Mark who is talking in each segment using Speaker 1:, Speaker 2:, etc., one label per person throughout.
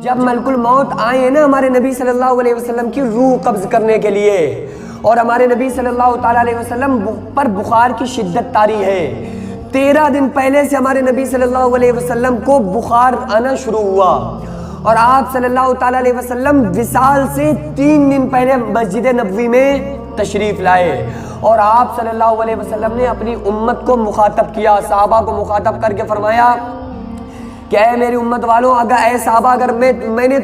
Speaker 1: جب ملک الموت آئے نا ہمارے نبی صلی اللہ علیہ وسلم کی روح قبض کرنے کے لیے، اور ہمارے نبی صلی اللہ تعالیٰ علیہ وسلم پر بخار کی شدت طاری ہے، 13 دن پہلے سے ہمارے نبی صلی اللہ علیہ وسلم کو بخار آنا شروع ہوا، اور آپ صلی اللہ تعالیٰ علیہ وسلم وصال سے 3 دن پہلے مسجد نبوی میں تشریف لائے، اور آپ صلی اللہ علیہ وسلم نے اپنی امت کو مخاطب کیا، صحابہ کو مخاطب کر کے فرمایا کہ اے میری امت والوں، اے صحابہ، اگر میں نے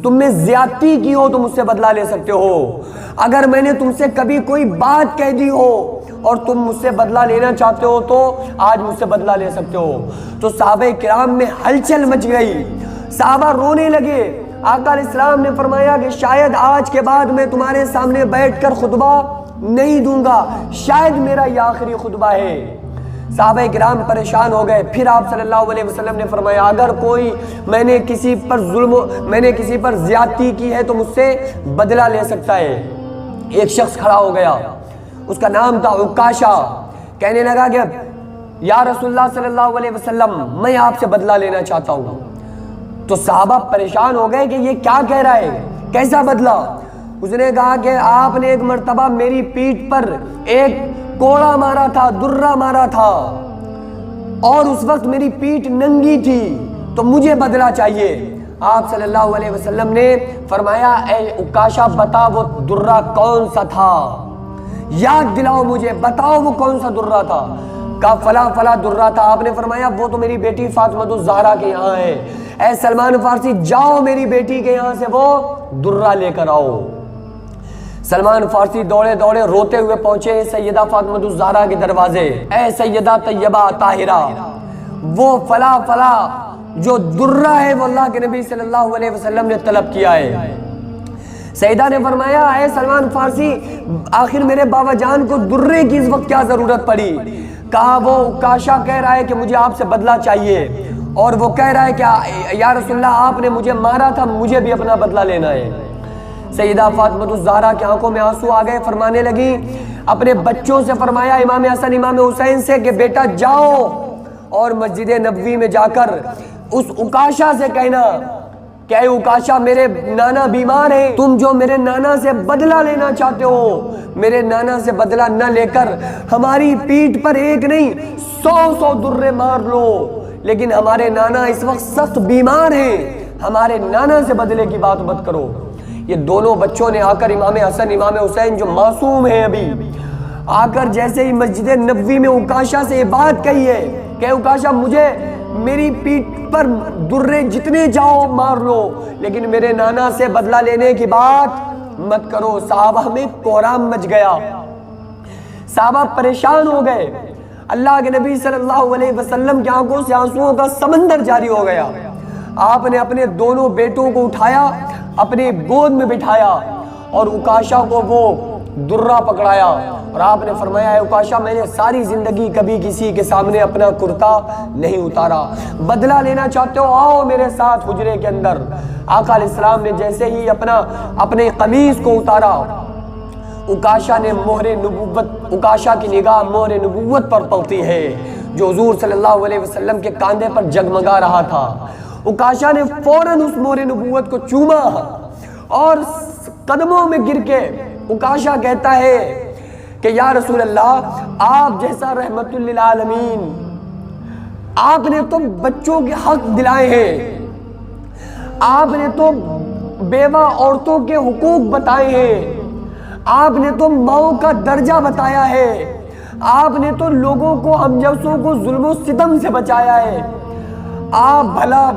Speaker 1: تم میں زیادتی کی ہو تو مجھ سے بدلہ لے سکتے ہو، اگر میں نے تم سے کبھی کوئی بات کہہ دی ہو اور تم مجھ سے بدلہ لینا چاہتے ہو تو آج مجھ سے بدلہ لے سکتے ہو۔ تو صحابہ کرام میں ہلچل مچ گئی، صحابہ رونے لگے۔ آقا علیہ السلام نے فرمایا کہ شاید آج کے بعد میں تمہارے سامنے بیٹھ کر خطبہ نہیں دوں گا، شاید میرا یہ آخری خطبہ ہے۔ صحابہ کرام پریشان ہو گئے۔ پھر آپ صلی اللہ علیہ وسلم نے فرمایا اگر میں نے کسی پر زیادتی کی ہے تو مجھ سے بدلہ لے سکتا ہے۔ ایک شخص کھڑا ہو گیا، اس کا نام تھا عکاشہ، کہنے لگا کہ یا رسول اللہ صلی اللہ علیہ وسلم، میں آپ سے بدلہ لینا چاہتا ہوں۔ تو صحابہ پریشان ہو گئے کہ یہ کیا کہہ رہا ہے، کیسا بدلہ؟ اس نے کہا کہ آپ نے ایک مرتبہ میری پیٹھ پر ایک کوڑا مارا تھا، درہ مارا تھا، اور اس وقت میری پیٹھ ننگی تھی، تو مجھے بدلہ چاہیے۔ آپ صلی اللہ علیہ وسلم نے فرمایا اے عکاشہ، بتا وہ درہ کون سا تھا، یاد دلاؤ مجھے، بتاؤ وہ کون سا درہ تھا۔ کہا فلاں فلاں درہ تھا۔ آپ نے فرمایا وہ تو میری بیٹی فاطمہ الزہرا کے یہاں ہے، اے سلمان فارسی جاؤ میری بیٹی کے یہاں سے وہ درہ لے کر آؤ۔ سلمان فارسی دوڑے دوڑے روتے ہوئے پہنچے سیدہ فاطمہ الزہرا کے دروازے۔ اے سیدہ طیبہ طاہرہ، وہ فلاں فلاں جو درہ ہے وہ اللہ کے نبی صلی اللہ علیہ وسلم نے طلب کیا ہے۔ سیدہ نے فرمایا اے سلمان فارسی، آخر میرے بابا جان کو درے کی اس وقت کیا ضرورت پڑی؟ کہا وہ عکاشہ کہہ رہا ہے کہ مجھے آپ سے بدلہ چاہیے، اور وہ کہہ رہا ہے کہ یا رسول اللہ آپ نے مجھے مارا تھا، مجھے بھی اپنا بدلہ لینا ہے۔ سیدہ فاطمہ الزہرا کی آنکھوں میں آنسو آ گئے، فرمانے لگی، اپنے بچوں سے فرمایا امام حسن امام حسین سے کہ بیٹا جاؤ اور مسجد نبوی میں جا کر اس عکاشہ سے کہنا کہ اے عکاشہ میرے نانا بیمار ہیں، تم جو میرے نانا سے بدلہ لینا چاہتے ہو، میرے نانا سے بدلہ نہ لے کر ہماری پیٹھ پر ایک نہیں 100 درے مار لو، لیکن ہمارے نانا اس وقت سخت بیمار ہیں، ہمارے نانا سے بدلے کی بات مت کرو۔ یہ دونوں بچوں نے آ کر امام حسن امام حسین جو معصوم ہیں ابھی، آ کر جیسے ہی مسجد نبوی میں عکاشہ سے یہ بات کہی ہے کہ عکاشہ مجھے میری پیٹھ پر درے جتنے جاؤ مار لو، لیکن میرے نانا سے بدلہ لینے کی بات مت کرو۔ صحابہ میں کوہرام مچ گیا، صحابہ پریشان ہو گئے، اللہ کے نبی صلی اللہ علیہ وسلم کی آنکھوں سے آنسوؤں کا سمندر جاری ہو گیا۔ آپ نے اپنے دونوں بیٹوں کو اٹھایا، اپنے گود میں بٹھایا، اور عکاشہ کو وہ درہ پکڑایا، اور آپ نے فرمایا اے عکاشہ میں نے ساری زندگی کبھی کسی کے سامنے اپنا کرتا نہیں اتارا، بدلہ لینا چاہتے ہو آؤ میرے ساتھ حجرے کے اندر۔ آقا علیہ السلام نے جیسے ہی اپنے قمیص کو اتارا، عکاشہ نے مہر نبوت، عکاشہ کی نگاہ مہر نبوت پر پڑتی ہے جو حضور صلی اللہ علیہ وسلم کے کاندھے پر جگمگا رہا تھا۔ عکاشہ نے فوراً اس مہر نبوت کو چوما، اور قدموں میں گر کے عکاشہ کہتا ہے کہ یا رسول اللہ، آپ جیسا رحمت للعالمین، آپ نے تو بچوں کے حق دلائے ہیں، آپ نے تو بیوہ عورتوں کے حقوق بتائے ہیں، آپ نے تو ماؤں کا درجہ بتایا ہے، آپ نے تو لوگوں کو ہم جیسوں کو ظلم و ستم سے بچایا ہے، آپ بھلا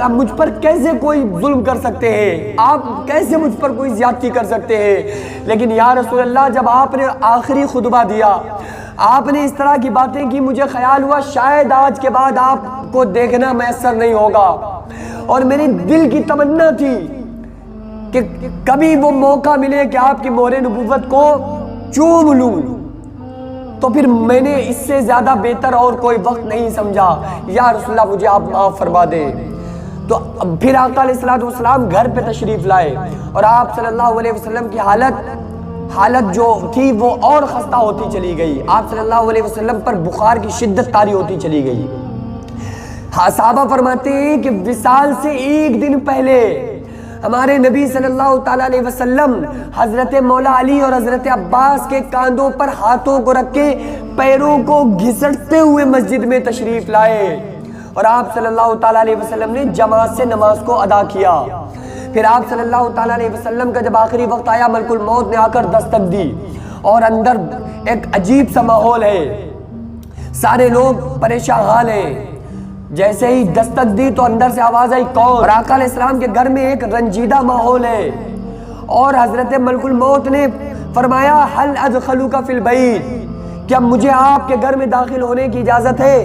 Speaker 1: مجھ پر کیسے کوئی ظلم کر سکتے ہیں، آپ کیسے مجھ پر کوئی زیادتی کر سکتے ہیں؟ لیکن یا رسول اللہ جب آپ نے آخری خطبہ دیا، آپ نے اس طرح کی باتیں کی، مجھے خیال ہوا شاید آج کے بعد آپ کو دیکھنا میسر نہیں ہوگا، اور میری دل کی تمنا تھی کہ کبھی وہ موقع ملے کہ آپ کی مہر نبوت کو چوم لوں، تو پھر میں نے اس سے زیادہ بہتر اور کوئی وقت نہیں سمجھا، یا رسول اللہ مجھے آپ معاف فرما دیں۔ تو پھر آقا علیہ السلام گھر پہ تشریف لائے، اور آپ صلی اللہ علیہ وسلم کی حالت جو تھی وہ اور خستہ ہوتی چلی گئی، آپ صلی اللہ علیہ وسلم پر بخار کی شدت طاری ہوتی چلی گئی۔ صحابہ فرماتے ہیں کہ وصال سے ایک دن پہلے ہمارے نبی صلی اللہ تعالیٰ علیہ وسلم حضرت مولا علی اور حضرت عباس کے کاندھوں پر ہاتھوں کو رکھ کے پیروں کو گھسٹتے ہوئے مسجد میں تشریف لائے اور آپ صلی اللہ تعالیٰ علیہ وسلم نے جماعت سے نماز کو ادا کیا۔ پھر آپ صلی اللہ تعالیٰ علیہ وسلم کا جب آخری وقت آیا، ملک الموت نے آ کر دستک دی اور اندر ایک عجیب سا ماحول ہے، سارے لوگ پریشان حال ہیں۔ جیسے ہی دستک دی تو اندر سے آواز آئی کون؟ اور آقا علیہ السلام کے گھر میں ایک رنجیدہ ماحول ہے اور حضرت ملک الموت نے فرمایا حل ادخلوک فی البیت، کیا مجھے آپ کے گھر میں داخل ہونے کی اجازت ہے؟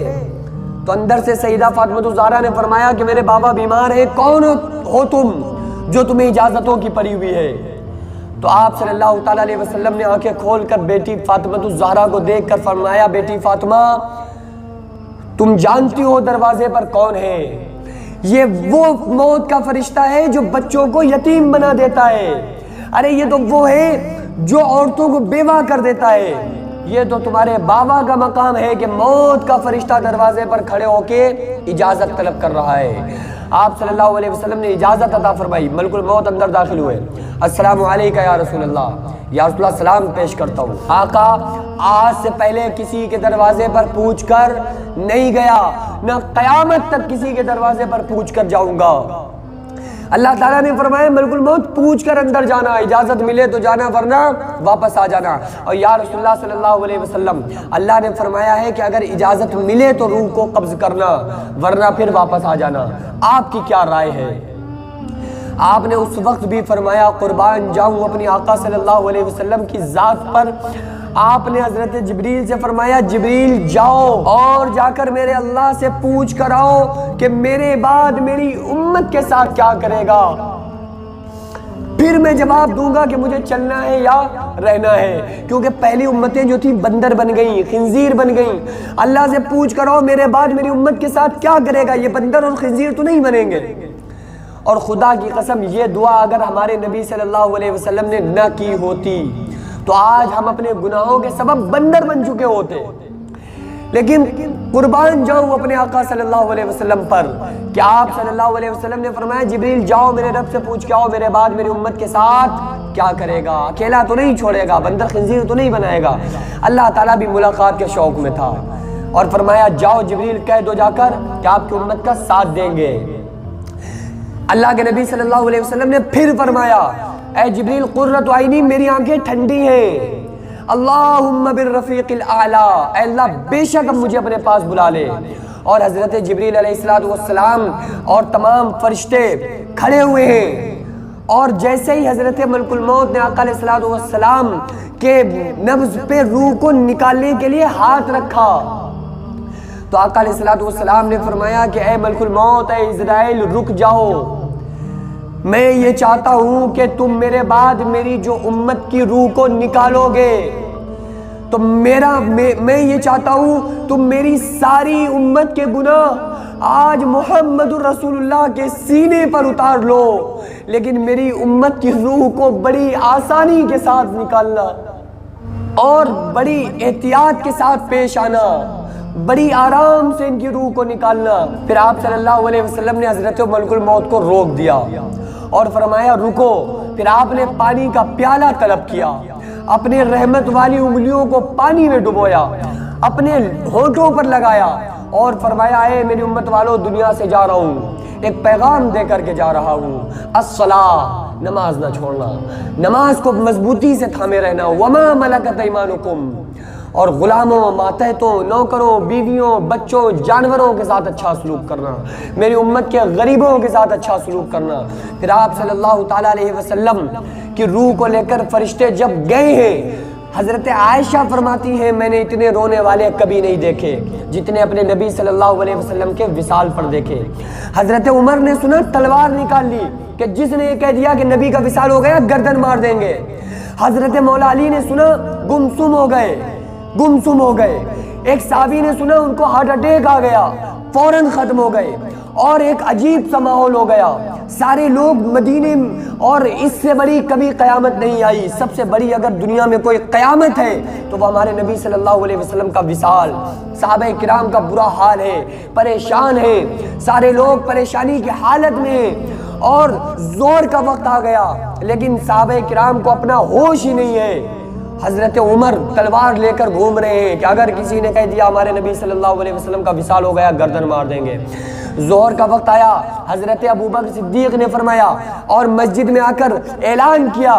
Speaker 1: تو اندر سے سیدہ فاطمہ الزہرا نے فرمایا کہ میرے بابا بیمار ہیں، کون ہو تم جو تمہیں اجازتوں کی پڑی ہوئی ہے؟ تو آپ صلی اللہ تعالیٰ علیہ وسلم نے آنکھیں کھول کر بیٹی فاطمہ الزہرا کو دیکھ کر فرمایا بیٹی فاطمہ، تم جانتی ہو دروازے پر کون ہے؟ یہ وہ موت کا فرشتہ ہے جو بچوں کو یتیم بنا دیتا ہے۔ ارے یہ تو وہ ہے جو عورتوں کو بیوہ کر دیتا ہے۔ یہ تو تمہارے بابا کا مقام ہے کہ موت کا فرشتہ دروازے پر کھڑے ہو کے اجازت طلب کر رہا ہے۔ آپ صلی اللہ علیہ وسلم نے اجازت عطا فرمائی، ملک الموت اندر داخل ہوئے۔ السلام علیکم یا رسول اللہ، یا رسول اللہ سلام پیش کرتا ہوں۔ آقا آج سے پہلے کسی کے دروازے پر پوچھ کر نہیں گیا، نہ قیامت تک کسی کے دروازے پر پوچھ کر جاؤں گا۔ اللہ تعالیٰ نے فرمایا ملک الموت پوچھ کر اندر جانا، اجازت ملے تو جانا ورنہ واپس آ جانا۔ اور یا رسول اللہ صلی اللہ علیہ وسلم، اللہ نے فرمایا ہے کہ اگر اجازت ملے تو روح کو قبض کرنا ورنہ پھر واپس آ جانا۔ آپ کی کیا رائے ہے؟ آپ نے اس وقت بھی فرمایا قربان جاؤں اپنی آقا صلی اللہ علیہ وسلم کی ذات پر۔ آپ نے حضرت جبریل سے فرمایا جبریل جاؤ اور جا کر میرے اللہ سے پوچھ کر آؤ کہ میرے بعد میری امت کے ساتھ کیا کرے گا، پھر میں جواب دوں گا کہ مجھے چلنا ہے یا رہنا ہے۔ کیونکہ پہلی امتیں جو تھی بندر بن گئیں، خنزیر بن گئیں۔ اللہ سے پوچھ کر آؤ میرے بعد میری امت کے ساتھ کیا کرے گا، یہ بندر اور خنزیر تو نہیں بنیں گے۔ اور خدا کی قسم یہ دعا اگر ہمارے نبی صلی اللہ علیہ وسلم نے نہ کی ہوتی تو آج ہم اپنے گناہوں کے سبب بندر بن چکے ہوتے۔ لیکن قربان جاؤں اپنے آقا صلی اللہ علیہ وسلم پر کہ آپ صلی اللہ علیہ وسلم نے فرمایا جبریل جاؤ میرے رب سے پوچھ کے آؤ میرے بعد میری امت کے ساتھ کیا کرے گا، اکیلا تو نہیں چھوڑے گا، بندر خنزیر تو نہیں بنائے گا۔ اللہ تعالیٰ بھی ملاقات کے شوق میں تھا اور فرمایا جاؤ جبریل کہہ دو جا کر کہ آپ کی امت کا ساتھ دیں گے۔ اللہ کے نبی صلی اللہ علیہ وسلم نے پھر فرمایا اے جبریل قرۃ عینی میری آنکھیں ٹھنڈی ہیں، اللہم بالرفیق الاعلیٰ، اے اللہ بے شک اب مجھے اپنے پاس بلا لے۔ اور حضرت جبریل علیہ السلام اور تمام فرشتے کھڑے ہوئے ہیں اور جیسے ہی حضرت ملک الموت نے آقا علیہ السلام کے نبض پہ روح کو نکالنے کے لیے ہاتھ رکھا تو آقا علیہ السلام نے فرمایا کہ اے ملک الموت، اے اسرائیل رک جاؤ، میں یہ چاہتا ہوں کہ تم میرے بعد میری جو امت کی روح کو نکالو گے تو میں یہ چاہتا ہوں تم میری ساری امت کے گناہ آج محمد رسول اللہ کے سینے پر اتار لو، لیکن میری امت کی روح کو بڑی آسانی کے ساتھ نکالنا اور بڑی احتیاط کے ساتھ پیش آنا، بڑی آرام سے ان کی روح کو نکالنا۔ پھر آپ صلی اللہ علیہ وسلم نے حضرت ملک الموت کو روک دیا اور فرمایا رکو۔ پھر آپ نے پانی کا پیالہ طلب کیا، اپنے رحمت والی انگلیوں کو پانی میں ڈبویا، اپنے ہونٹوں پر لگایا اور فرمایا اے میری امت والو دنیا سے جا رہا ہوں، ایک پیغام دے کر کے جا رہا ہوں، الصلاۃ، نماز نہ چھوڑنا، نماز کو مضبوطی سے تھامے رہنا، وما ملکت ایمانکم، اور غلاموں، ماتحتوں، نوکروں، بیویوں، بچوں، جانوروں کے ساتھ اچھا سلوک کرنا، میری امت کے غریبوں کے ساتھ اچھا سلوک کرنا۔ پھر آپ صلی اللہ تعالیٰ علیہ وسلم کی روح کو لے کر فرشتے جب گئے ہیں، حضرت عائشہ فرماتی ہیں میں نے اتنے رونے والے کبھی نہیں دیکھے جتنے اپنے نبی صلی اللہ علیہ وسلم کے وصال پر دیکھے۔ حضرت عمر نے سنا تلوار نکال لی کہ جس نے یہ کہہ دیا کہ نبی کا وصال ہو گیا گردن مار دیں گے۔ حضرت مولا علی نے سنا گمسم ہو گئے۔ ایک صحابی نے سنا ان کو ہارٹ اٹیک آ گیا، فوراً ختم ہو گئے اور ایک عجیب سا ماحول ہو گیا، سارے لوگ مدینے، اور اس سے بڑی کبھی قیامت نہیں آئی۔ سب سے بڑی اگر دنیا میں کوئی قیامت ہے تو وہ ہمارے نبی صلی اللہ علیہ وسلم کا وصال۔ صحابہ کرام کا برا حال ہے، پریشان ہے، سارے لوگ پریشانی کی حالت میں ہیں اور زور کا وقت آ گیا، لیکن صحابہ کرام کو اپنا ہوش ہی نہیں ہے۔ حضرت عمر تلوار لے کر گھوم رہے ہیں کہ اگر کسی نے کہہ دیا ہمارے نبی صلی اللہ علیہ وسلم کا وصال ہو گیا، گردن مار دیں گے۔ ظہر کا وقت آیا، حضرت ابوبکر صدیق نے فرمایا اور مسجد میں آ کر اعلان کیا،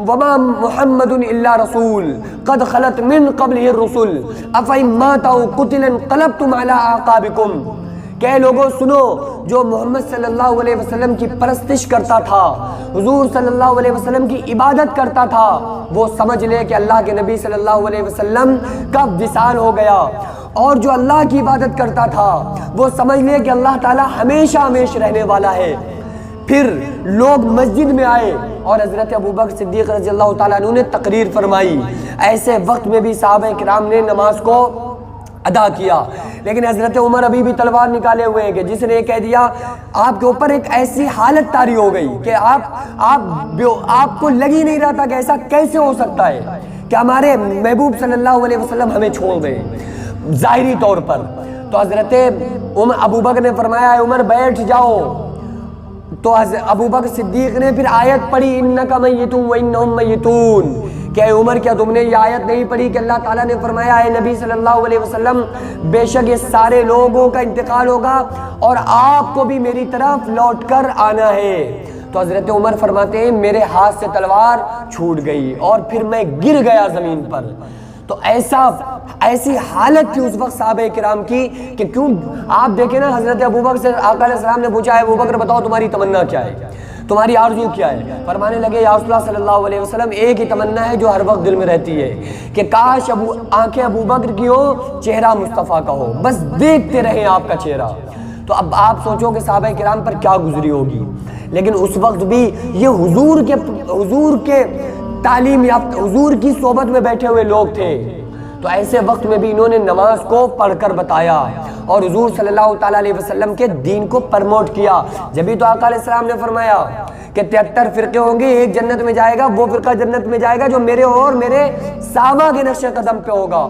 Speaker 1: وما محمد الا رسول قد خلت من قبله الرسل افإن مات أو قتل انقلبتم على أعقابكم۔ کہ لوگوں سنو، جو محمد صلی اللہ علیہ وسلم کی پرستش کرتا تھا، حضور صلی اللہ علیہ وسلم کی عبادت کرتا تھا، وہ سمجھ لے کہ اللہ کے نبی صلی اللہ علیہ وسلم کا وصال ہو گیا، اور جو اللہ کی عبادت کرتا تھا وہ سمجھ لے کہ اللہ تعالی ہمیشہ ہمیشہ رہنے والا ہے۔ پھر لوگ مسجد میں آئے اور حضرت ابوبکر صدیق رضی اللہ تعالیٰ عنہ نے تقریر فرمائی۔ ایسے وقت میں بھی صحابہ کرام نے نماز کو ادا کیا، لیکن حضرت عمر ابھی بھی تلوار نکالے ہوئے ہیں کہ جس نے کہہ دیا آپ کے اوپر ایک ایسی حالت طاری ہو گئی کہ آپ کو لگ ہی نہیں رہا تھا کہ ایسا کیسے ہو سکتا ہے کہ ہمارے محبوب صلی اللہ علیہ وسلم ہمیں چھوڑ دیں ظاہری طور پر۔ تو حضرت ابوبکر نے فرمایا اے عمر بیٹھ جاؤ، تو ابوبکر صدیق نے پھر آیت پڑھی انک میت و انہم میتون، کہ اے عمر کیا تم نے یہ آیت نہیں پڑھی کہ اللہ تعالیٰ نے فرمایا اے نبی صلی اللہ علیہ وسلم بے شک یہ سارے لوگوں کا انتقال ہوگا اور آپ کو بھی میری طرف لوٹ کر آنا ہے۔ تو حضرت عمر فرماتے ہیں میرے ہاتھ سے تلوار چھوٹ گئی اور پھر میں گر گیا زمین پر۔ تو ایسی حالت تھی اس وقت صحابہ کرام کی کہ کیوں آپ دیکھیں نا، حضرت ابوبکر سے آقا علیہ السلام نے پوچھا ہے ابوبکر بتاؤ تمہاری تمنا کیا ہے، تمہاری آرزو کیا ہے؟ فرمانے لگے یا رسول اللہ صلی اللہ علیہ وسلم ایک ہی تمنا ہے جو ہر وقت دل میں رہتی ہے کہ کاش آنکھیں ابوبکر کی ہو، چہرہ مصطفیٰ کا ہو، بس دیکھتے رہیں آپ کا چہرہ۔ تو اب آپ سوچو کہ صحابہ کرام پر کیا گزری ہوگی، لیکن اس وقت بھی یہ حضور کے تعلیم یافتہ حضور کی صحبت میں بیٹھے ہوئے لوگ تھے، تو ایسے وقت میں بھی انہوں نے نماز کو پڑھ کر بتایا اور حضور صلی اللہ تعالیٰ علیہ وسلم کے دین کو پرموٹ کیا۔ جبھی تو آقا علیہ السلام نے فرمایا کہ 73 فرقے ہوں گے، ایک جنت میں جائے گا، وہ فرقہ جنت میں جائے گا جو میرے اور میرے صحابہ کے نقش قدم پہ ہوگا۔